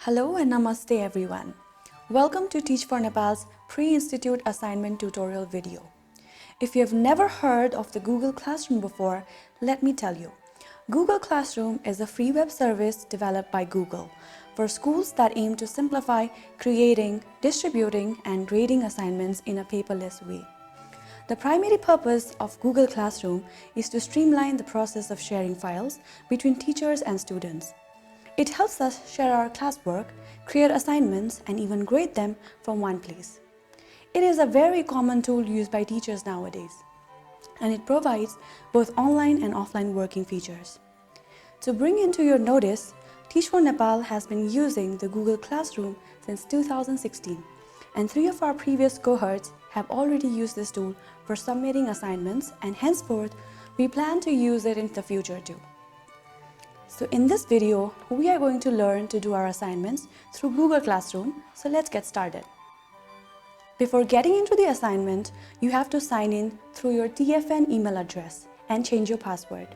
Hello and Namaste everyone. Welcome to Teach for Nepal's Pre-Institute Assignment tutorial video. If you have never heard of the Google Classroom before, let me tell you. Google Classroom is a free web service developed by Google for schools that aim to simplify creating, distributing, and grading assignments in a paperless way. The primary purpose of Google Classroom is to streamline the process of sharing files between teachers and students. It helps us share our classwork, create assignments, and even grade them from one place. It is a very common tool used by teachers nowadays, and it provides both online and offline working features. To bring into your notice, Teach for Nepal has been using the Google Classroom since 2016, and 3 of our previous cohorts have already used this tool for submitting assignments, and henceforth, we plan to use it in the future too. So in this video, we are going to learn to do our assignments through Google Classroom, so let's get started. Before getting into the assignment, you have to sign in through your TFN email address and change your password.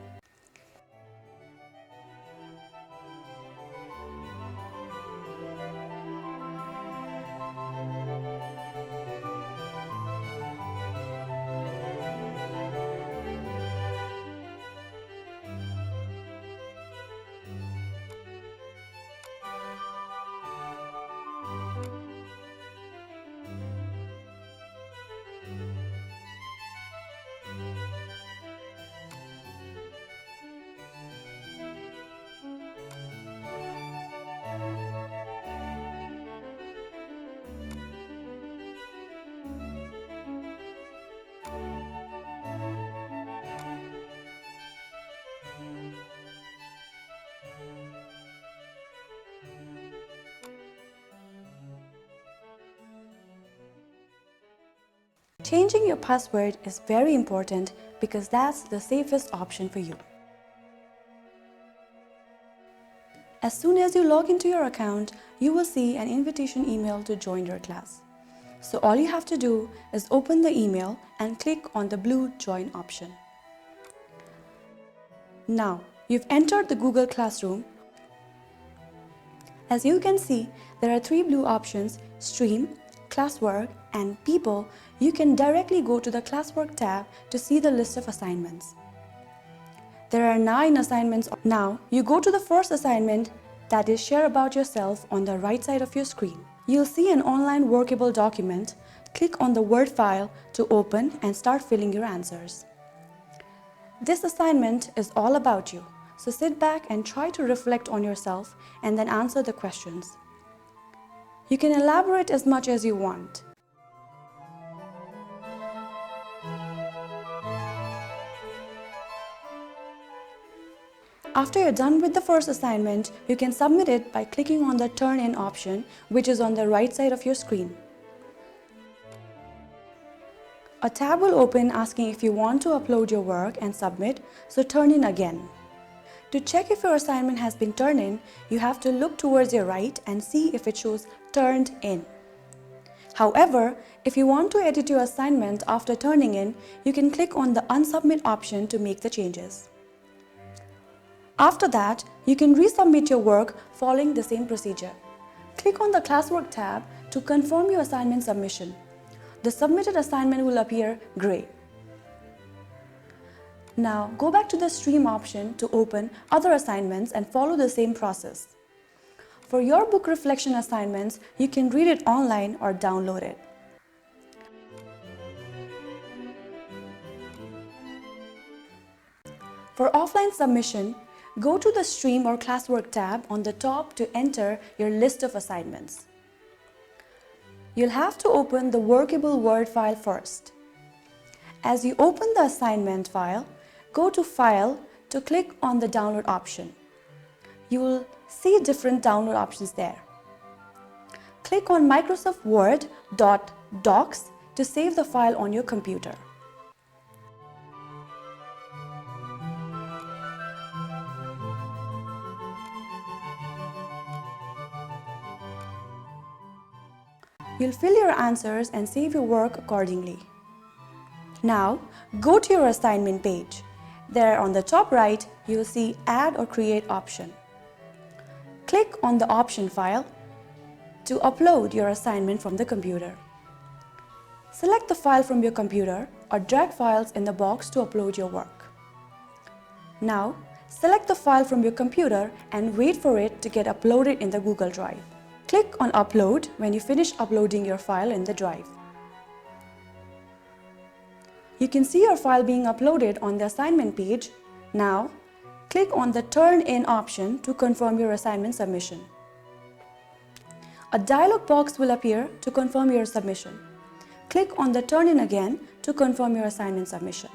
Changing your password is very important because that's the safest option for you. As soon as you log into your account, you will see an invitation email to join your class. So all you have to do is open the email and click on the blue Join option. Now, you've entered the Google Classroom. As you can see, there are 3 blue options: Stream, Classwork, and People. You can directly go to the Classwork tab to see the list of assignments. There are 9 assignments. Now, you go to the first assignment, that is Share About Yourself, on the right side of your screen. You'll see an online workable document. Click on the Word file to open and start filling your answers. This assignment is all about you, so sit back and try to reflect on yourself and then answer the questions. You can elaborate as much as you want. After you're done with the first assignment, you can submit it by clicking on the Turn In option, which is on the right side of your screen. A tab will open asking if you want to upload your work and submit, so turn in again. To check if your assignment has been turned in, you have to look towards your right and see if it shows Turned In. However, if you want to edit your assignment after turning in, you can click on the Unsubmit option to make the changes. After that, you can resubmit your work following the same procedure. Click on the Classwork tab to confirm your assignment submission. The submitted assignment will appear gray. Now, go back to the Stream option to open other assignments and follow the same process. For your book reflection assignments, you can read it online or download it. For offline submission, go to the Stream or Classwork tab on the top to enter your list of assignments. You'll have to open the workable Word file first. As you open the assignment file, go to File to click on the Download option. You will see different download options there. Click on Microsoft Word .docs to save the file on your computer. You'll fill your answers and save your work accordingly. Now, go to your assignment page. There on the top right, you will see Add or Create option. click on the option file to upload your assignment from the computer. Select the file from your computer or drag files in the box to upload your work. Now, select the file from your computer and wait for it to get uploaded in the Google Drive. Click on Upload when you finish uploading your file in the drive. You can see your file being uploaded on the assignment page. Now, click on the Turn In option to confirm your assignment submission. A dialog box will appear to confirm your submission. Click on the Turn In again to confirm your assignment submission.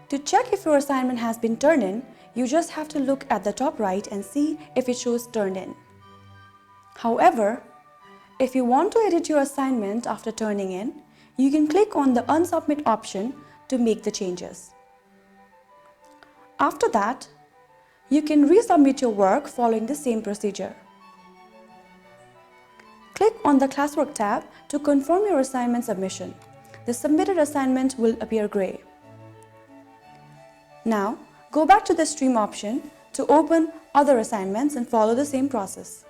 To check if your assignment has been turned in, you just have to look at the top right and see if it shows turned in. However, if you want to edit your assignment after turning in, you can click on the Unsubmit option to make the changes. After that, you can resubmit your work following the same procedure. Click on the Classwork tab to confirm your assignment submission. The submitted assignment will appear gray. Now, go back to the Stream option to open other assignments and follow the same process.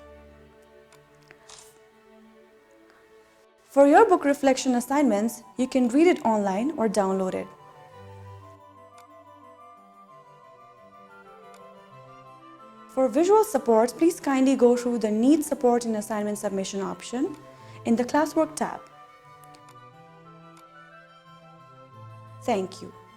For your book reflection assignments, you can read it online or download it. For visual support, please kindly go through the Need Support in Assignment Submission option in the Classwork tab. Thank you.